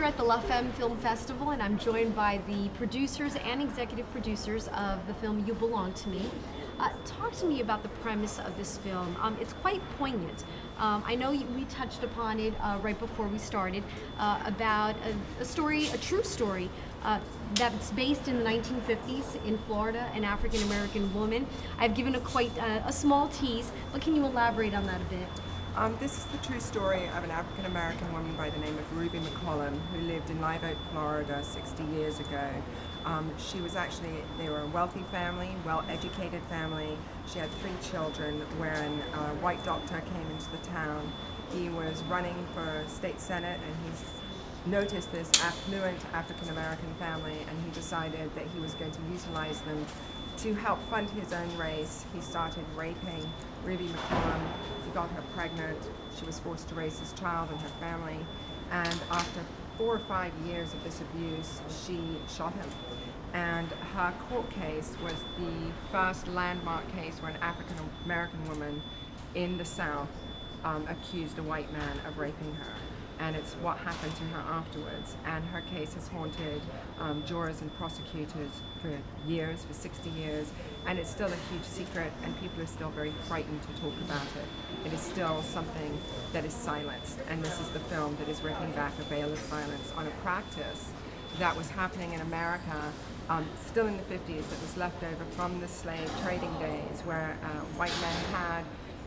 at the La Femme Film Festival, and I'm joined by the producers and executive producers of the film You Belong to Me. Talk to me about the premise of this film. It's quite poignant. I know we touched upon it right before we started about a story, a true story, that's based in the 1950s in Florida, an African-American woman. I've given a small tease, but can you elaborate on that a bit? This is the true story of an African-American woman by the name of Ruby McCollum, who lived in Live Oak, Florida 60 years ago. They were a wealthy family, well-educated family. She had 3 children when a white doctor came into the town. He was running for state senate, and he noticed this affluent African-American family, and he decided that he was going to utilize them to help fund his own race. He started raping Ruby McCollum. He got her pregnant. She was forced to raise his child and her family. And after 4 or 5 years of this abuse, she shot him. And her court case was the first landmark case where an African-American woman in the South accused a white man of raping her. And it's what happened to her afterwards. And her case has haunted jurors and prosecutors for years, for 60 years, and it's still a huge secret, and people are still very frightened to talk about it. It is still something that is silenced, and this is the film that is ripping back a veil of silence on a practice that was happening in America still in the 50s, that was left over from the slave trading days, where white men had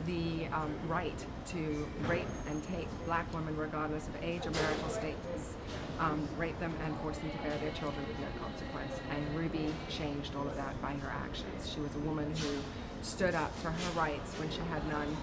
the right to rape and take black women regardless of age or marital status, rape them and force them to bear their children with no consequence. And Ruby changed all of that by her actions. She was a woman who stood up for her rights when she had none,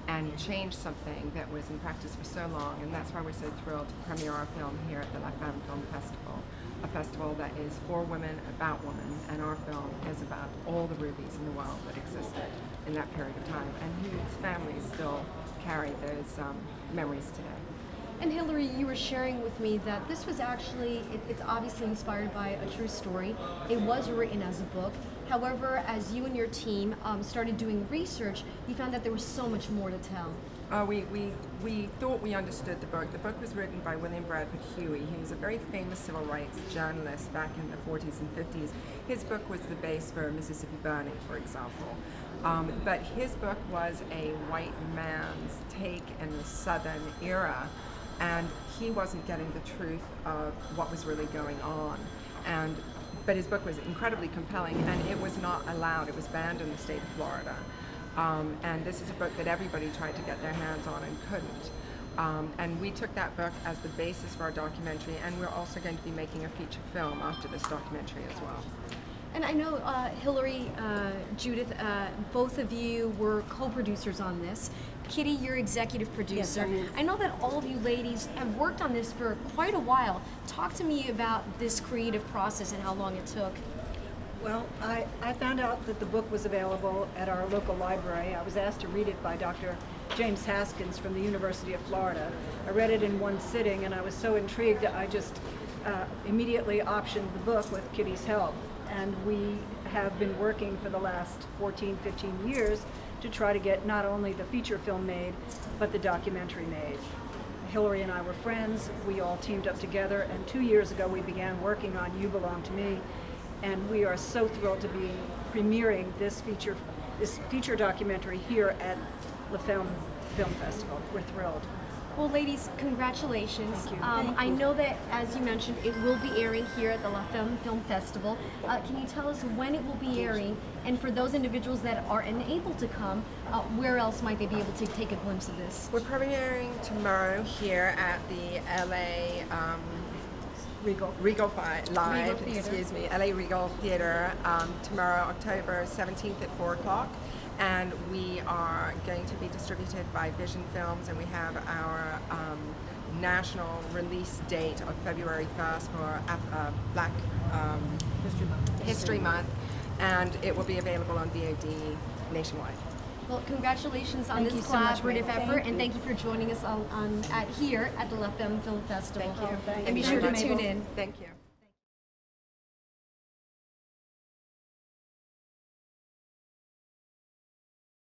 and changed something that was in practice for so long. And that's why we're so thrilled to premiere our film here at the La Femme Film Festival, a festival that is for women, about women, and our film is about all the Rubies in the world that existed in that period of time, and whose families still carry those memories today. And Hilary, you were sharing with me that this was actually, it's obviously inspired by a true story. It was written as a book. However, as you and your team started doing research, you found that there was so much more to tell. We thought we understood the book. The book was written by William Bradford Huey. He was a very famous civil rights journalist back in the 40s and 50s. His book was the base for Mississippi Burning, for example. But his book was a white man's take in the Southern era, and he wasn't getting the truth of what was really going on. But his book was incredibly compelling, and it was not allowed. It was banned in the state of Florida. And this is a book that everybody tried to get their hands on and couldn't. And we took that book as the basis for our documentary, and we're also going to be making a feature film after this documentary as well. And I know Hilary, Judith, both of you were co-producers on this. Kitty, you're executive producer. Yes, I know that all of you ladies have worked on this for quite a while. Talk to me about this creative process and how long it took. Well, I found out that the book was available at our local library. I was asked to read it by Dr. James Haskins from the University of Florida. I read it in one sitting, and I was so intrigued I just immediately optioned the book with Kitty's help. And we have been working for the last 14, 15 years to try to get not only the feature film made, but the documentary made. Hilary and I were friends. We all teamed up together, and 2 years ago we began working on You Belong to Me. And we are so thrilled to be premiering this feature documentary here at La Femme Film Festival. We're thrilled. Well, ladies, congratulations. Thank you. I know that, as you mentioned, it will be airing here at the La Femme Film Festival. Can you tell us when it will be airing? And for those individuals that are unable to come, where else might they be able to take a glimpse of this? We're premiering tomorrow here at the LA Regal Live, LA Regal Theater, tomorrow, October 17th at 4 o'clock. And we are going to be distributed by Vision Films, and we have our national release date of February 1st for Black History Month, and it will be available on VOD nationwide. Well, congratulations on Thank this you so much, collaborative Mary. effort, Thank and you. thank you for joining us here at the La Femme Film Festival. Thank you. Thank And be you. sure to Thank you. tune in. Thank you.